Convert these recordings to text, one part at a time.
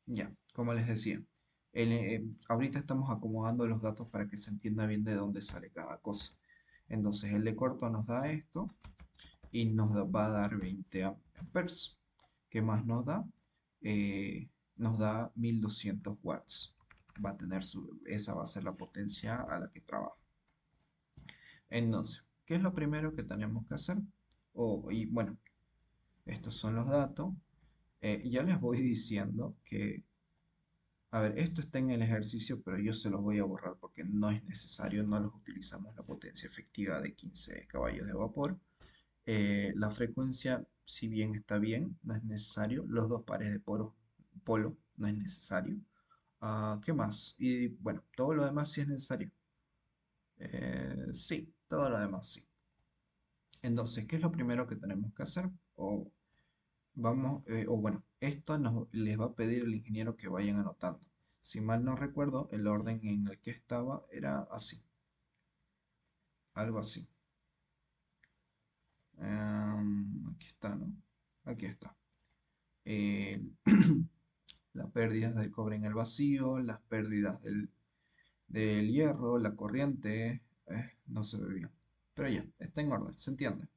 Ya, como les decía, ahorita estamos acomodando los datos para que se entienda bien de dónde sale cada cosa. Entonces el de corto nos da esto y va a dar 20 amperes. ¿Qué más nos da? Nos da 1200 watts. Esa va a ser la potencia a la que trabaja. Entonces, ¿qué es lo primero que tenemos que hacer? Y bueno, estos son los datos. Ya les voy diciendo que, a ver, esto está en el ejercicio, pero yo se los voy a borrar porque no es necesario, no los utilizamos la potencia efectiva de 15 caballos de vapor. La frecuencia, si bien está bien, no es necesario. Los dos pares de polo no es necesario. ¿Qué más? Y bueno, todo lo demás sí es necesario. Sí, todo lo demás sí. Entonces, ¿qué es lo primero que tenemos que hacer? O bueno, esto les va a pedir el ingeniero que vayan anotando. Si mal no recuerdo, el orden en el que estaba era así, algo así. Aquí está, ¿no? Aquí está. El- las pérdidas del cobre en el vacío, las pérdidas del hierro, la corriente, no se ve bien. Pero ya, está en orden, se entiende.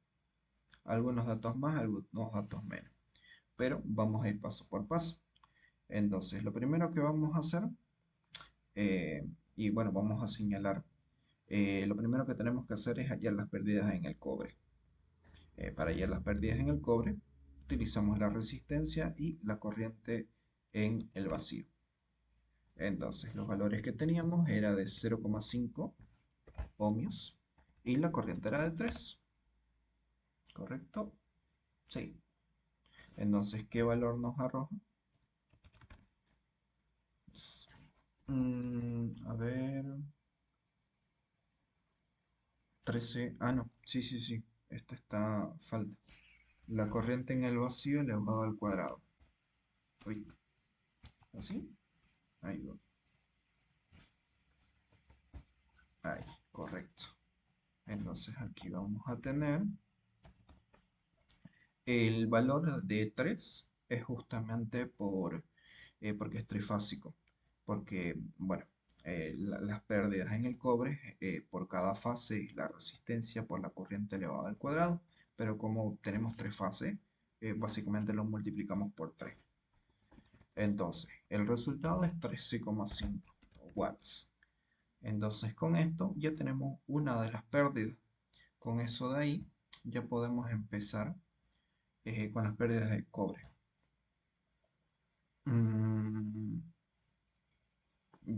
Algunos datos más, algunos datos menos. Pero vamos a ir paso por paso. Entonces, lo primero que vamos a hacer, eh, y bueno, vamos a señalar, lo primero que tenemos que hacer es hallar las pérdidas en el cobre. Para hallar las pérdidas en el cobre, utilizamos la resistencia y la corriente en el vacío. Entonces, los valores que teníamos era de 0,5 ohmios y la corriente era de 3, ¿correcto? Sí. Entonces, ¿qué valor nos arroja? A ver, 13. Ah, no, sí, sí, sí. Esto está falta. La corriente en el vacío elevado al cuadrado. Uy, ¿así? Ahí va. Ahí, correcto. Entonces aquí vamos a tener el valor de 3 es justamente porque es trifásico. Porque, bueno, las pérdidas en el cobre por cada fase es la resistencia por la corriente elevada al cuadrado. Pero como tenemos tres fases, básicamente lo multiplicamos por 3. Entonces, el resultado es 13,5 watts. Entonces, con esto ya tenemos una de las pérdidas. Con eso de ahí ya podemos empezar con las pérdidas de cobre. Mm,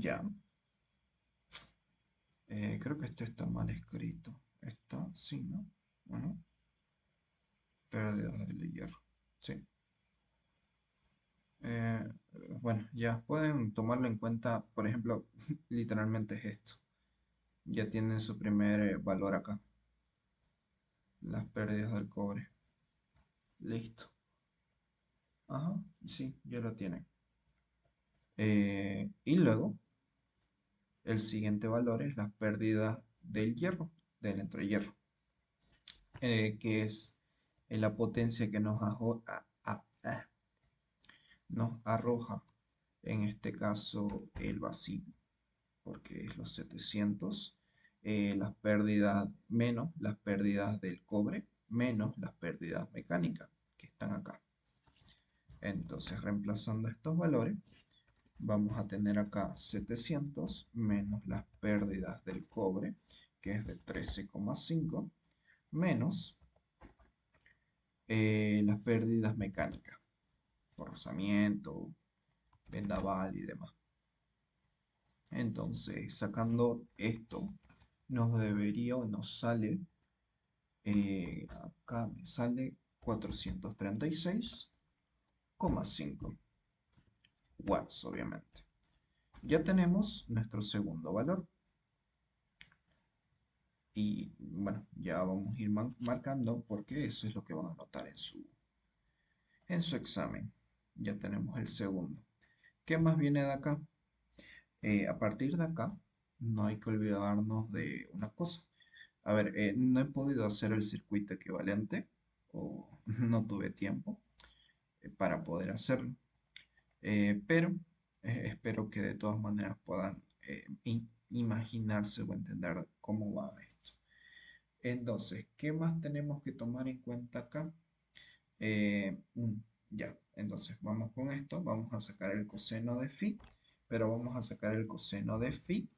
ya, creo que esto está mal escrito. Está, sí, ¿no? Bueno, pérdidas del hierro. Sí. Eh, bueno, ya pueden tomarlo en cuenta, por ejemplo, literalmente es esto. Ya tienen su primer valor acá, las pérdidas del cobre. Listo. Ajá, sí, ya lo tienen. Y luego, el siguiente valor es las pérdidas del hierro, del entrehierro, que es la potencia que nos arroja, en este caso, el vacío, porque es los 700, las pérdidas menos las pérdidas del cobre, menos las pérdidas mecánicas, que están acá. Entonces, reemplazando estos valores, vamos a tener acá 700 menos las pérdidas del cobre, que es de 13,5, menos las pérdidas mecánicas, por rozamiento, vendaval y demás. Entonces, sacando esto, nos debería o nos sale, acá me sale 436,5 watts, obviamente. Ya tenemos nuestro segundo valor. Y bueno, ya vamos a ir marcando porque eso es lo que van a notar en su examen. Ya tenemos el segundo. ¿Qué más viene de acá? A partir de acá, no hay que olvidarnos de una cosa. A ver, no he podido hacer el circuito equivalente o no tuve tiempo para poder hacerlo. pero espero que de todas maneras puedan imaginarse o entender cómo va esto. Entonces, ¿qué más tenemos que tomar en cuenta acá? Ya, entonces vamos con esto, vamos a sacar el coseno de phi, pero vamos a sacar el coseno de phi,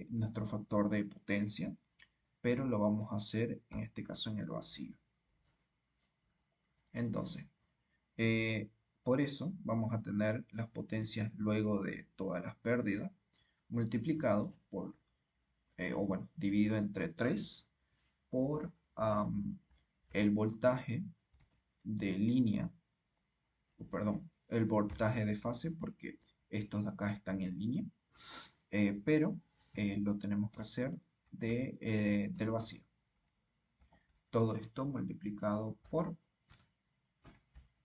nuestro factor de potencia, pero lo vamos a hacer en este caso en el vacío. Entonces, eh, por eso vamos a tener las potencias luego de todas las pérdidas multiplicado por, o bueno, dividido entre 3 por el voltaje de línea, o perdón, el voltaje de fase, porque estos de acá están en línea, pero lo tenemos que hacer del vacío. Todo esto multiplicado por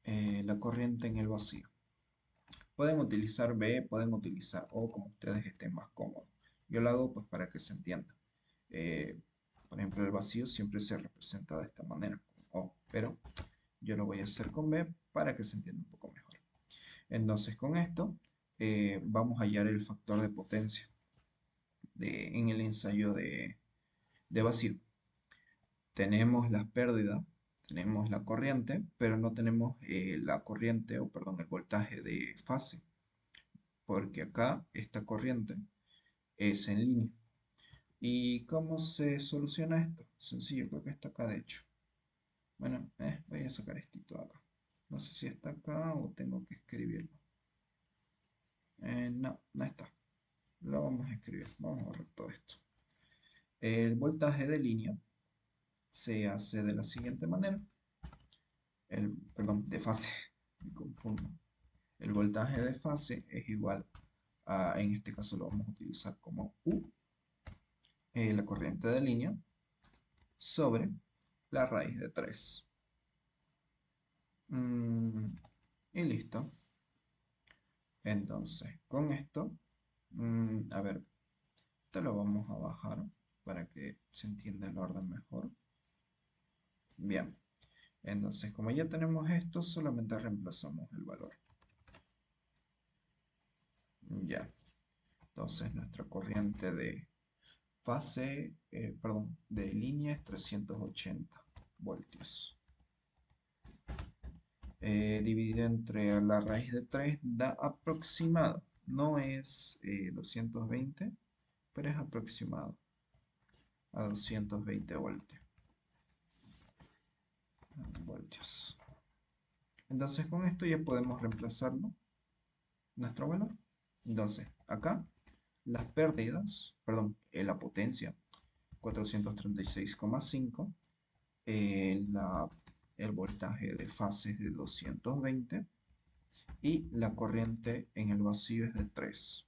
la corriente en el vacío. Pueden utilizar B, pueden utilizar O, como ustedes estén más cómodos. Yo lo hago pues para que se entienda. Eh, por ejemplo, el vacío siempre se representa de esta manera, con O, pero yo lo voy a hacer con B para que se entienda un poco mejor. Entonces, con esto vamos a hallar el factor de potencia en el ensayo de vacío. Tenemos las pérdidas, tenemos la corriente, pero no tenemos la corriente, o perdón, el voltaje de fase, porque acá esta corriente es en línea. ¿Y cómo se soluciona esto? Sencillo, creo que está acá de hecho. Bueno, voy a sacar esto de acá. No sé si está acá o tengo que escribirlo. No, no está. Lo vamos a escribir. Vamos a borrar todo esto. El voltaje de línea se hace de la siguiente manera. Perdón, de fase. Me confundo. El voltaje de fase es igual a, en este caso lo vamos a utilizar como U, la corriente de línea, sobre la raíz de 3. Y listo. Entonces, con esto, a ver, te lo vamos a bajar para que se entienda el orden mejor. Bien, entonces como ya tenemos esto, solamente reemplazamos el valor. Ya, entonces nuestra corriente de fase, perdón, de línea es 380 voltios. Dividido entre la raíz de 3 da aproximado. No es 220, pero es aproximado a 220 voltios. Entonces con esto ya podemos reemplazarlo, nuestro valor. Entonces acá las pérdidas, perdón, la potencia 436,5, el voltaje de fase es de 220 y la corriente en el vacío es de 3.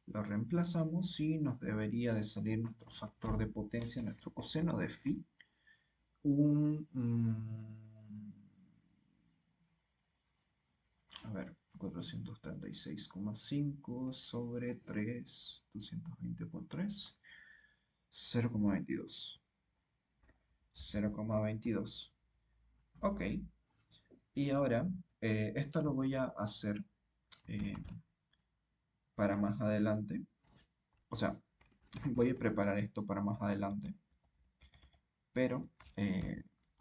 Lo reemplazamos y nos debería de salir nuestro factor de potencia, nuestro coseno de phi, a ver, 436,5 sobre 3, 220 por 3, 0,22. 0,22. Ok, y ahora esto lo voy a hacer eh, para más adelante. O sea, voy a preparar esto para más adelante, pero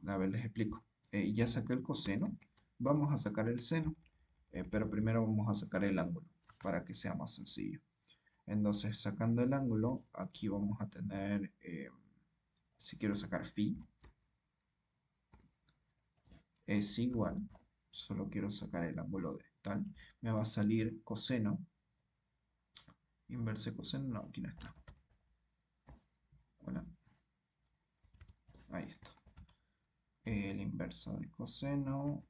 a ver, les explico. Ya saqué el coseno, vamos a sacar el seno, pero primero vamos a sacar el ángulo para que sea más sencillo. Entonces, sacando el ángulo, aquí vamos a tener, si quiero sacar phi, es igual, solo quiero sacar el ángulo de tal, me va a salir coseno, inverse coseno, no, aquí no está. Bueno, ahí está. El inverso de coseno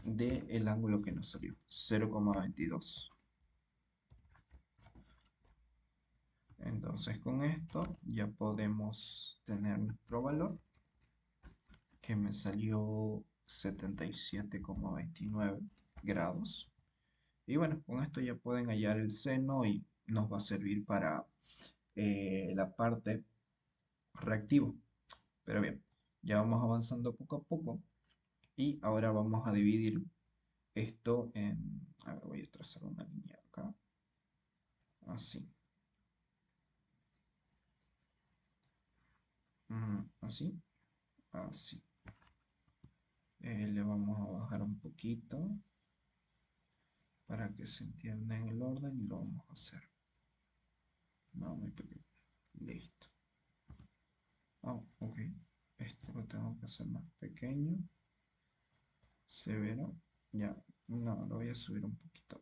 del ángulo que nos salió, 0,22. Entonces con esto ya podemos tener nuestro valor, que me salió 77,29 grados. Y bueno, con esto ya pueden hallar el seno y nos va a servir para la parte reactiva. Pero bien, ya vamos avanzando poco a poco. Y ahora vamos a dividir esto en... A ver, voy a trazar una línea acá. Así. Así. Así. Le vamos a bajar un poquito para que se entienda en el orden y lo vamos a hacer. No, muy pequeño. Listo. Ah, ok. Esto lo tengo que hacer más pequeño. Severo. Ya. No, lo voy a subir un poquito.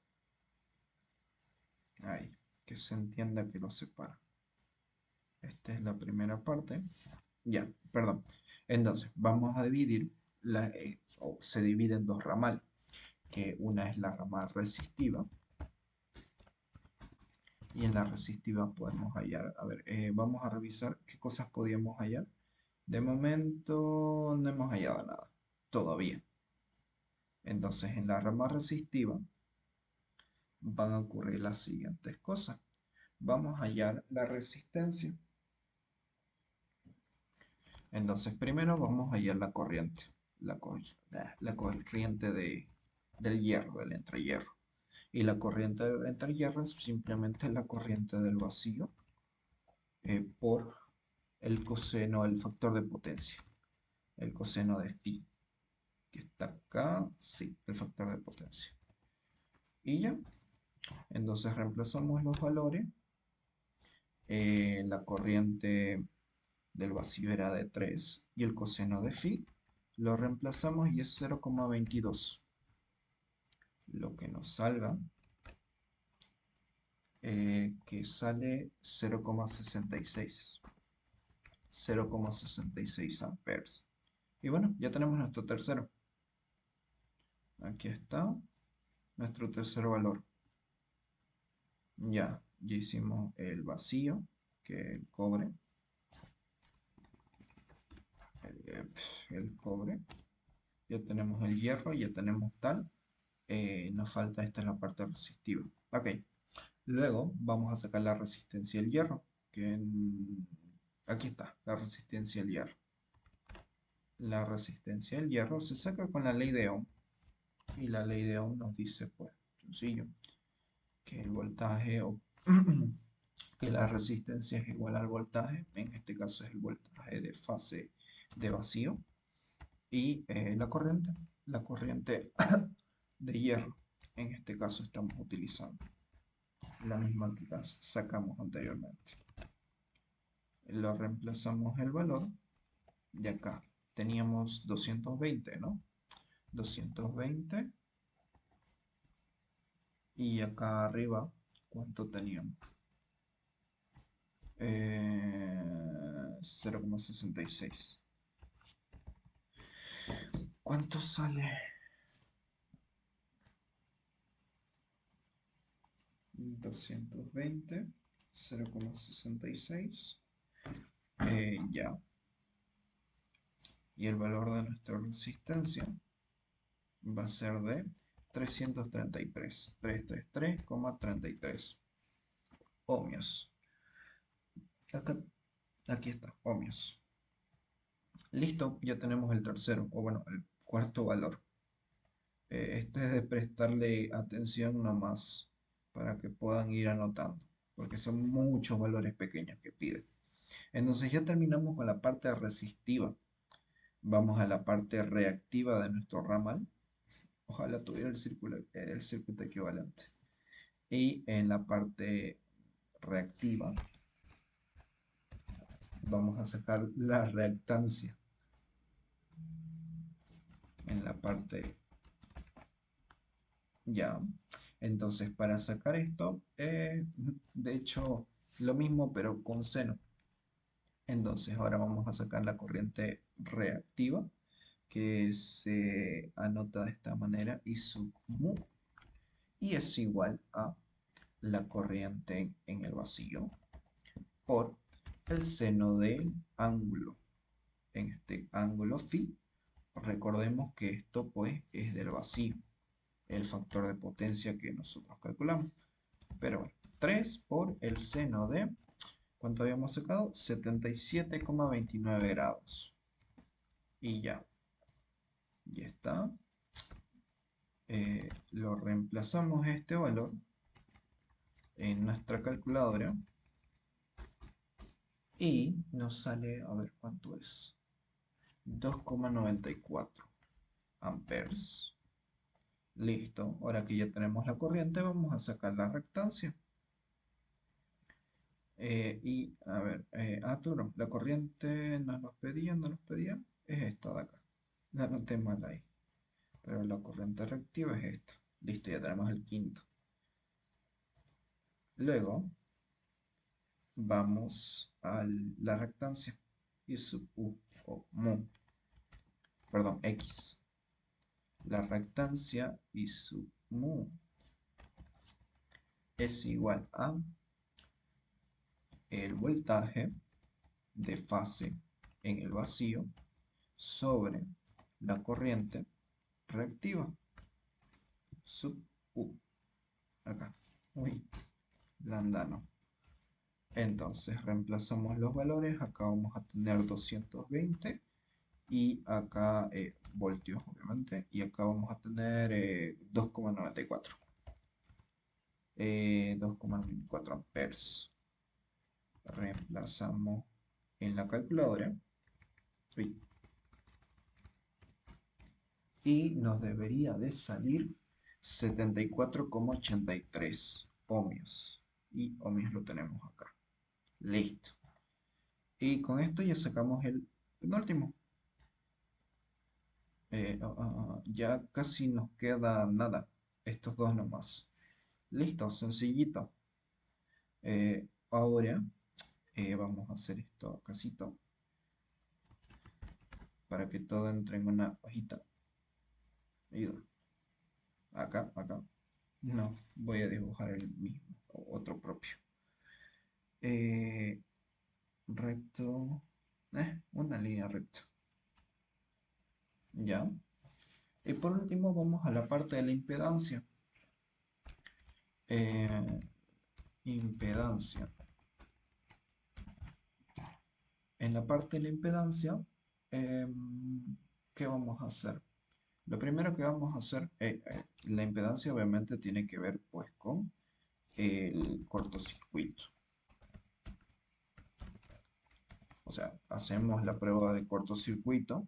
Ahí. Que se entienda que lo separa. Esta es la primera parte. Ya, perdón. Entonces, vamos a dividir, o se divide en dos ramales, que una es la ramal resistiva, y en la resistiva podemos hallar, a ver, vamos a revisar qué cosas podíamos hallar. De momento no hemos hallado nada, todavía. Entonces, en la rama resistiva van a ocurrir las siguientes cosas. Vamos a hallar la resistencia. Entonces, primero vamos a hallar la corriente, la corriente del hierro, del entrehierro. Y la corriente del entrehierro es simplemente la corriente del vacío por el coseno, el factor de potencia, el coseno de phi, que está acá, sí, el factor de potencia. Y ya, entonces reemplazamos los valores. La corriente del vacío era de 3 y el coseno de phi lo reemplazamos y es 0,22. Lo que nos salga, que sale 0,66. 0,66 amperes. Y bueno, ya tenemos nuestro tercero. Aquí está nuestro tercer valor. Ya hicimos el vacío, que es el cobre. El cobre. Ya tenemos el hierro, ya tenemos tal. Nos falta, esta es la parte resistiva. Ok, luego vamos a sacar la resistencia del hierro, aquí está, la resistencia del hierro. La resistencia del hierro se saca con la ley de Ohm. Y la ley de Ohm nos dice, pues, sencillo, que el voltaje o que la resistencia es igual al voltaje, en este caso es el voltaje de fase de vacío, y la corriente de hierro, en este caso estamos utilizando la misma que sacamos anteriormente. Lo reemplazamos el valor de acá. Teníamos 220, ¿no? 220. Y acá arriba, ¿cuánto teníamos? 0,66. ¿Cuánto sale? 220, 0,66. Ya. Y el valor de nuestra resistencia va a ser de 333,33 ohmios. Acá, aquí está, ohmios. Listo, ya tenemos el tercero, o bueno, el cuarto valor. Esto es de prestarle atención nomás para que puedan ir anotando, porque son muchos valores pequeños que pide. Entonces ya terminamos con la parte resistiva. Vamos a la parte reactiva de nuestro ramal. Ojalá tuviera el circuito equivalente. Y en la parte reactiva vamos a sacar la reactancia. En la parte ya. Entonces para sacar esto, de hecho lo mismo pero con seno. Entonces ahora vamos a sacar la corriente reactiva, que se anota de esta manera, I sub mu, y es igual a la corriente en el vacío por el seno del ángulo. En este ángulo phi, recordemos que esto pues es del vacío, el factor de potencia que nosotros calculamos. Pero bueno, 3 por el seno de, ¿cuánto habíamos sacado? 77,29 grados. Y ya. Ya está. Lo reemplazamos este valor en nuestra calculadora y nos sale, a ver cuánto es, 2,94 amperes. Listo, ahora que ya tenemos la corriente, vamos a sacar la reactancia. Y a ver, claro, la corriente nos pedía, es esta de acá. La anoté mal ahí, pero la corriente reactiva es esta. Listo, ya tenemos el quinto. Luego vamos a la reactancia y sub u o mu, perdón, x. La reactancia y sub mu es igual a el voltaje de fase en el vacío sobre la corriente reactiva sub u. Acá. Uy, landano. Entonces reemplazamos los valores. Acá vamos a tener 220 y acá voltios, obviamente. Y acá vamos a tener 2,94. 2,94 amperes. Reemplazamos en la calculadora. Uy, y nos debería de salir 74,83 ohmios. Y ohmios lo tenemos acá. Listo. Y con esto ya sacamos el penúltimo. Ya casi nos queda nada. Estos dos nomás. Listo, sencillito. Ahora vamos a hacer esto casito para que todo entre en una hojita. Ayuda. Acá, acá. No, voy a dibujar el mismo, otro propio. Eh, recto. Una línea recta. Ya. Y por último vamos a la parte de la impedancia. Eh, impedancia. En la parte de la impedancia, ¿qué vamos a hacer? Lo primero que vamos a hacer, la impedancia obviamente tiene que ver pues con el cortocircuito. O sea, hacemos la prueba de cortocircuito,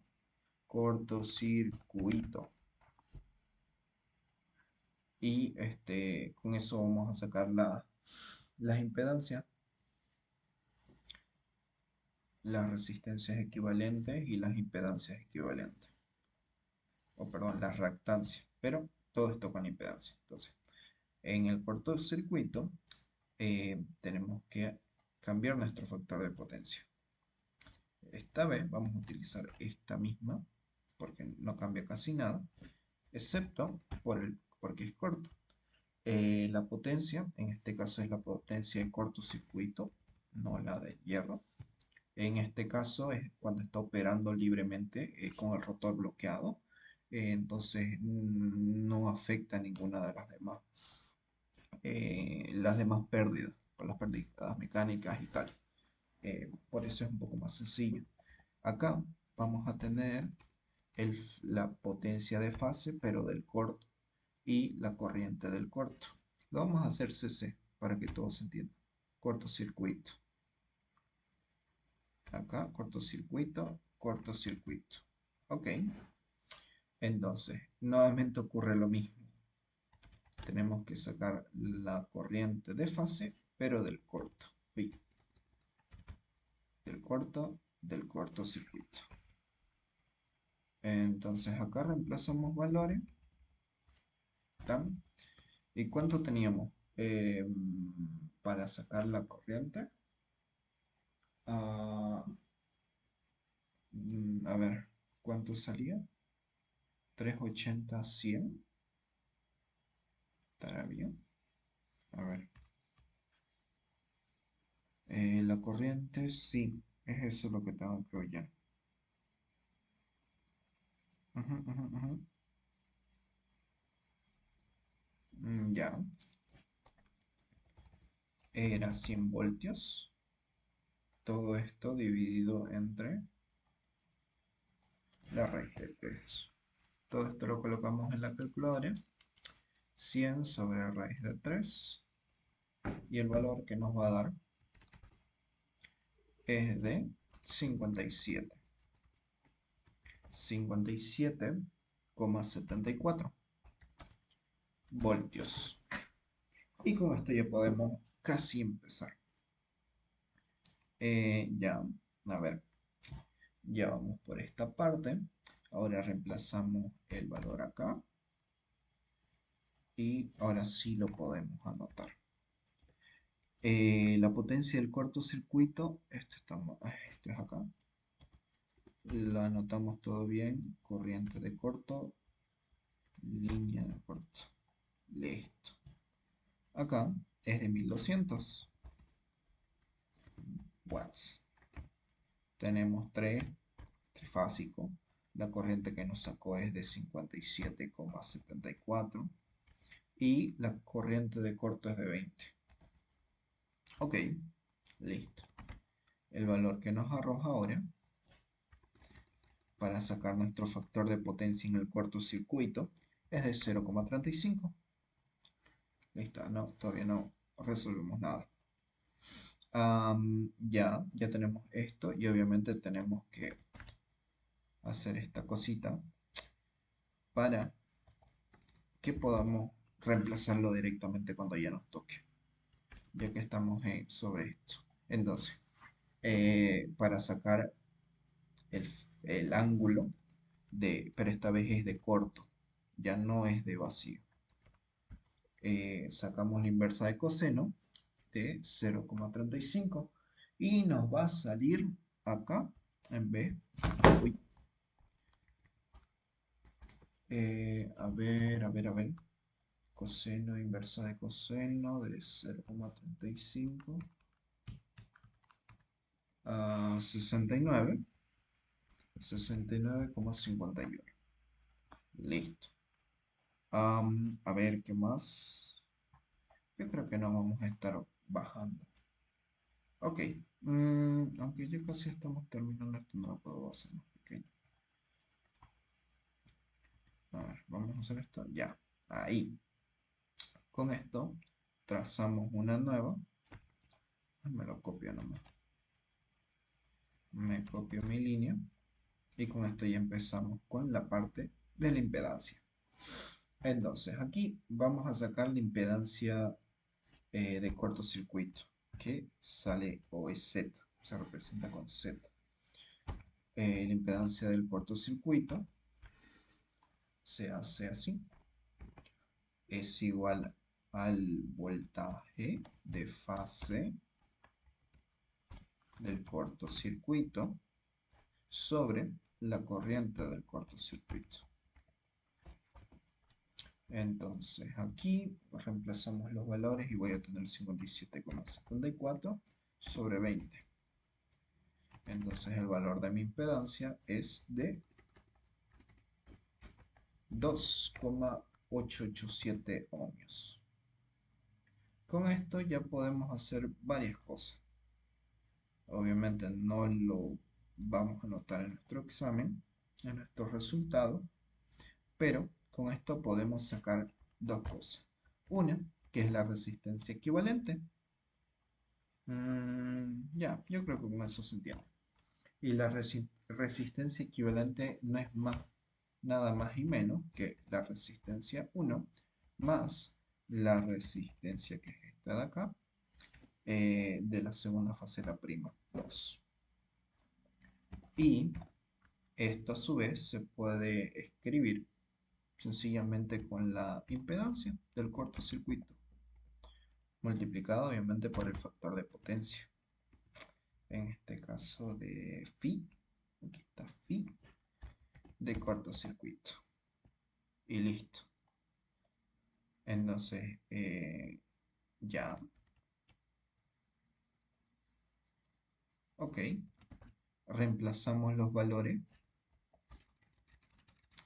cortocircuito. Y con eso vamos a sacar las impedancias, las resistencias equivalentes y las impedancias equivalentes. O perdón, las reactancias. Pero todo esto con impedancia. Entonces, en el cortocircuito tenemos que cambiar nuestro factor de potencia. Esta vez vamos a utilizar esta misma porque no cambia casi nada, excepto porque es corto. La potencia, en este caso es la potencia de cortocircuito, no la de hierro. En este caso es cuando está operando libremente con el rotor bloqueado. Entonces no afecta a ninguna de las demás pérdidas, por las pérdidas mecánicas y tal. Por eso es un poco más sencillo. Acá vamos a tener la potencia de fase, pero del corto, y la corriente del corto. Lo vamos a hacer CC para que todo se entienda. Cortocircuito. Acá, cortocircuito, cortocircuito. Ok. Entonces, nuevamente ocurre lo mismo. Tenemos que sacar la corriente de fase, pero del corto. Uy, del cortocircuito. Entonces acá reemplazamos valores. ¿Tan? ¿Y cuánto teníamos para sacar la corriente? Ah, a ver, ¿cuánto salía? 380, 100. ¿Estará bien? A ver. La corriente, sí. Es eso lo que tengo que oír. Ujú, ujú, ujú. Ya. Era 100 voltios. Todo esto dividido entre la raíz de 3. Todo esto lo colocamos en la calculadora. 100 sobre raíz de 3. Y el valor que nos va a dar es de 57. 57,74 voltios. Y con esto ya podemos casi empezar. Ya, a ver, ya vamos por esta parte. Ahora reemplazamos el valor acá. Y ahora sí lo podemos anotar. La potencia del cortocircuito, esto es acá. Lo anotamos todo bien. Corriente de corto, línea de corto. Listo. Acá es de 1200 watts. Tenemos trifásico. La corriente que nos sacó es de 57,74 y la corriente de corto es de 20. Ok, listo. El valor que nos arroja ahora para sacar nuestro factor de potencia en el cortocircuito es de 0,35. Listo, no, todavía no resolvemos nada. Ya tenemos esto y obviamente tenemos que hacer esta cosita para que podamos reemplazarlo directamente cuando ya nos toque, ya que estamos sobre esto. Entonces, para sacar el, el ángulo pero esta vez es de corto, ya no es de vacío. Sacamos la inversa de coseno de 0,35 y nos va a salir acá en vez. Uy, a ver. Coseno inversa de coseno de 0,35 a 69,51. Listo. A ver, ¿qué más? Yo creo que no vamos a estar bajando. Ok. Aunque ya casi estamos terminando esto, no lo puedo hacer más pequeño. A ver, vamos a hacer esto. Ya. Ahí. Con esto trazamos una nueva. Me lo copio nomás. Me copio mi línea. Y con esto ya empezamos con la parte de la impedancia. Entonces, aquí vamos a sacar la impedancia de cortocircuito, que sale o es Z, se representa con Z. La impedancia del cortocircuito se hace así. Es igual al voltaje de fase del cortocircuito sobre la corriente del cortocircuito. Entonces aquí reemplazamos los valores y voy a tener 57,74 sobre 20. Entonces el valor de mi impedancia es de 2,887 ohmios. Con esto ya podemos hacer varias cosas. Obviamente no lo vamos a anotar en nuestro examen, en nuestro resultado, pero con esto podemos sacar dos cosas. Una, que es la resistencia equivalente. Ya, yo creo que con eso se entiende. Y la resistencia equivalente no es nada más y menos que la resistencia 1 más la resistencia que es esta de acá, de la segunda fase de la prima 2. Y esto a su vez se puede escribir sencillamente con la impedancia del cortocircuito, multiplicado obviamente por el factor de potencia. En este caso de phi, aquí está phi de cortocircuito. Y listo. Entonces, ya. Ok. Reemplazamos los valores.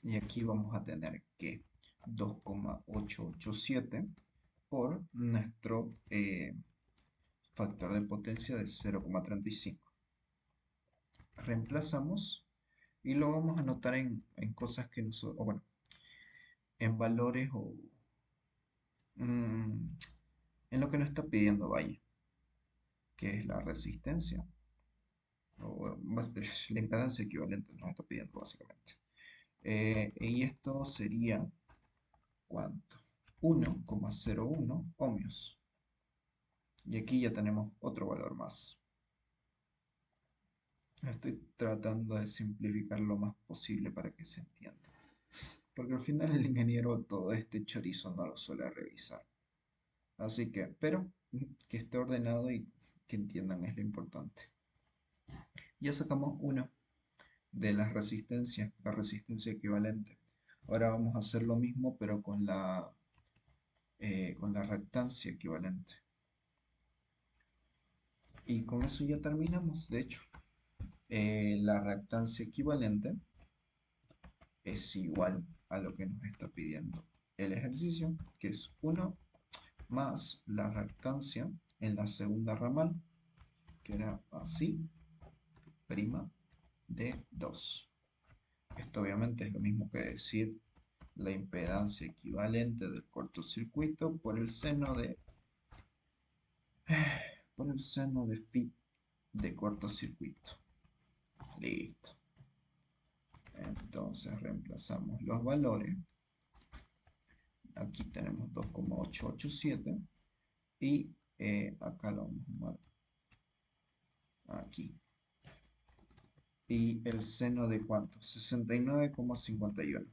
Y aquí vamos a tener que 2,887 por nuestro factor de potencia de 0,35. Reemplazamos y lo vamos a anotar en cosas que nosotros, bueno, en valores o mm, en lo que nos está pidiendo, vaya, que es la resistencia, o la impedancia equivalente nos está pidiendo básicamente. Y esto sería, ¿cuánto? 1,01 ohmios. Y aquí ya tenemos otro valor más. Estoy tratando de simplificar lo más posible para que se entienda. Porque al final el ingeniero todo este chorizo no lo suele revisar. Así que, pero que esté ordenado y que entiendan es lo importante. Ya sacamos uno de las resistencias, la resistencia equivalente. Ahora vamos a hacer lo mismo, pero con la reactancia equivalente. Y con eso ya terminamos, de hecho. La reactancia equivalente es igual a lo que nos está pidiendo el ejercicio, que es 1 más la reactancia en la segunda ramal, que era así, prima de 2. Esto obviamente es lo mismo que decir la impedancia equivalente del cortocircuito por el seno de phi de cortocircuito. Listo. Entonces reemplazamos los valores. Aquí tenemos 2,887 y acá lo vamos a sumar aquí. ¿Y el seno de cuánto? 69,51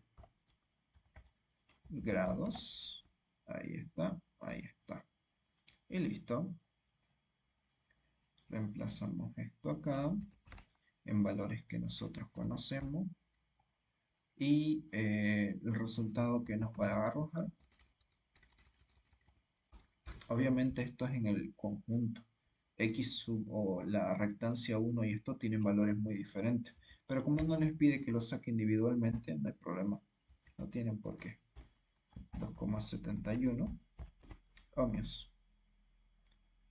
grados. Ahí está, ahí está. Y listo. Reemplazamos esto acá en valores que nosotros conocemos. Y el resultado que nos va a arrojar. Obviamente esto es en el conjunto. X sub o la reactancia 1 y esto tienen valores muy diferentes. Pero como no les pide que lo saque individualmente, no hay problema. No tienen por qué. 2,71 ohmios.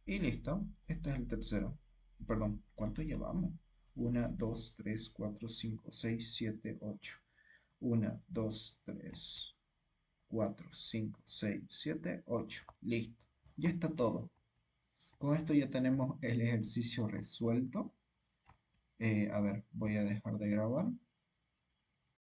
Y listo. Este es el tercero. Perdón, ¿cuánto llevamos? 1, 2, 3, 4, 5, 6, 7, 8. 1, 2, 3, 4, 5, 6, 7, 8. Listo. Ya está todo. Con esto ya tenemos el ejercicio resuelto. A ver, voy a dejar de grabar.